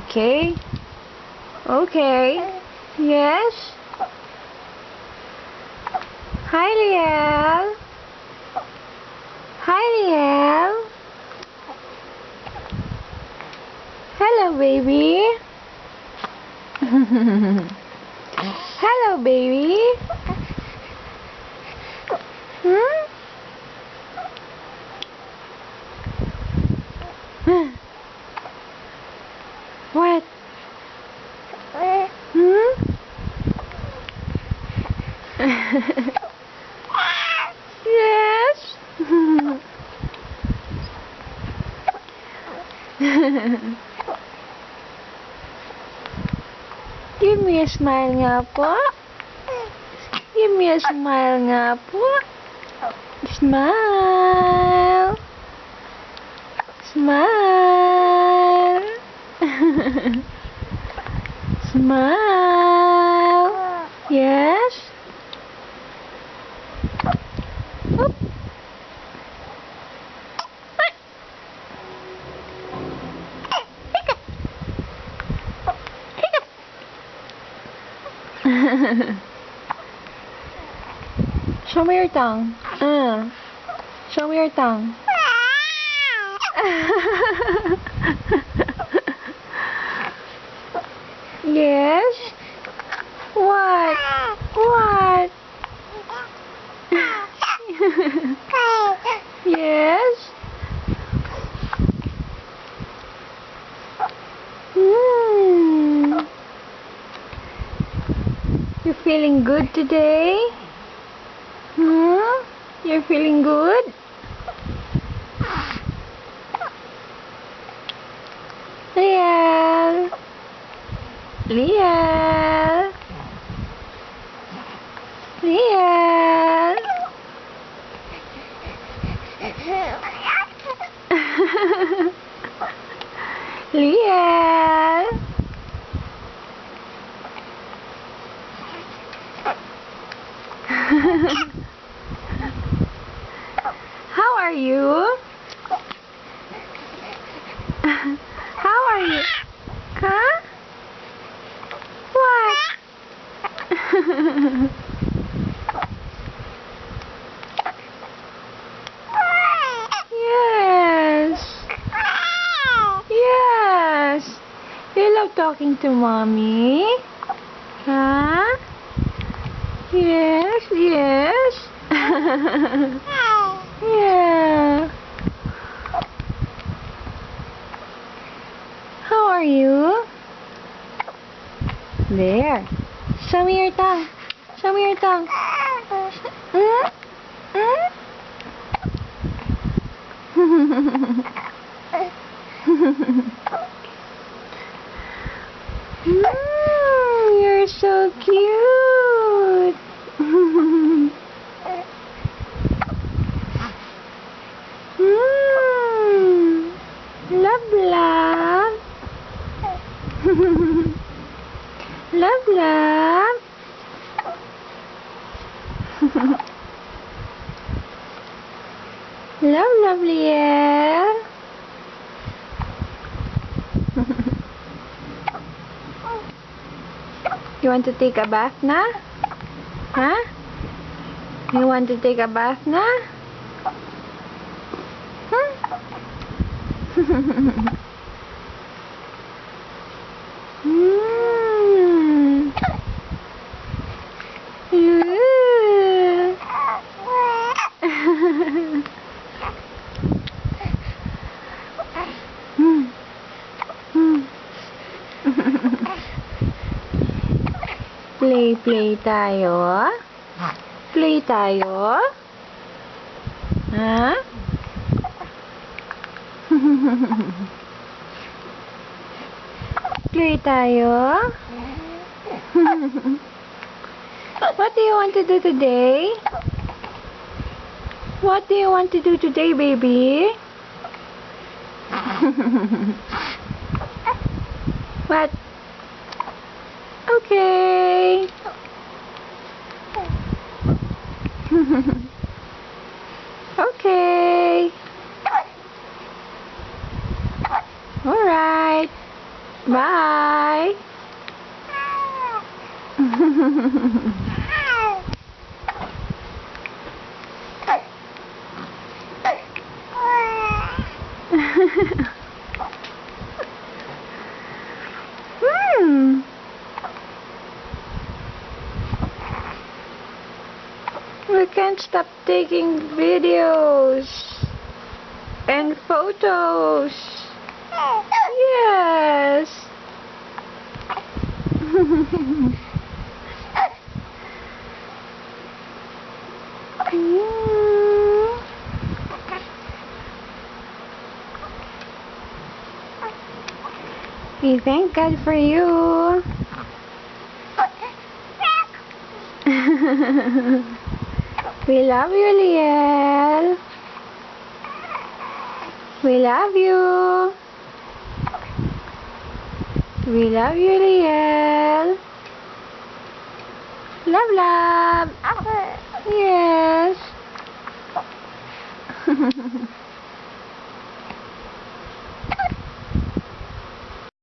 Okay. Okay. Yes. Hi, Liel. Hi, Liel. Hello, baby. Hello, baby. Hmm? What? Hmm? Yes. Give me a smile nga po. Give me a smile nga po. Smile. Smile. Smile. Yes. Oop. Show me your tongue. Show me your tongue. Yes? What? What? Yes? You feeling good today? You're feeling good? Liel. Liel. Liel. Liel. How are you? How are you? Huh? What? Yes. Yes. You love talking to mommy? Huh? Yes, yes. Yeah. How are you? There. Show me your tongue. Show me your tongue. You're so cute. Love, love. Love, love. Love, love, Liel. You want to take a bath na? Huh? You want to take a bath na? Play tayo. Play tayo. Ha? Play tayo. What do you want to do today? What do you want to do today, baby? What? Okay. Okay. All right. Bye. We can't stop taking videos and photos. Yes. We thank God for you. We love you, Liel. We love you. We love you, Liel. Love, love. Yes.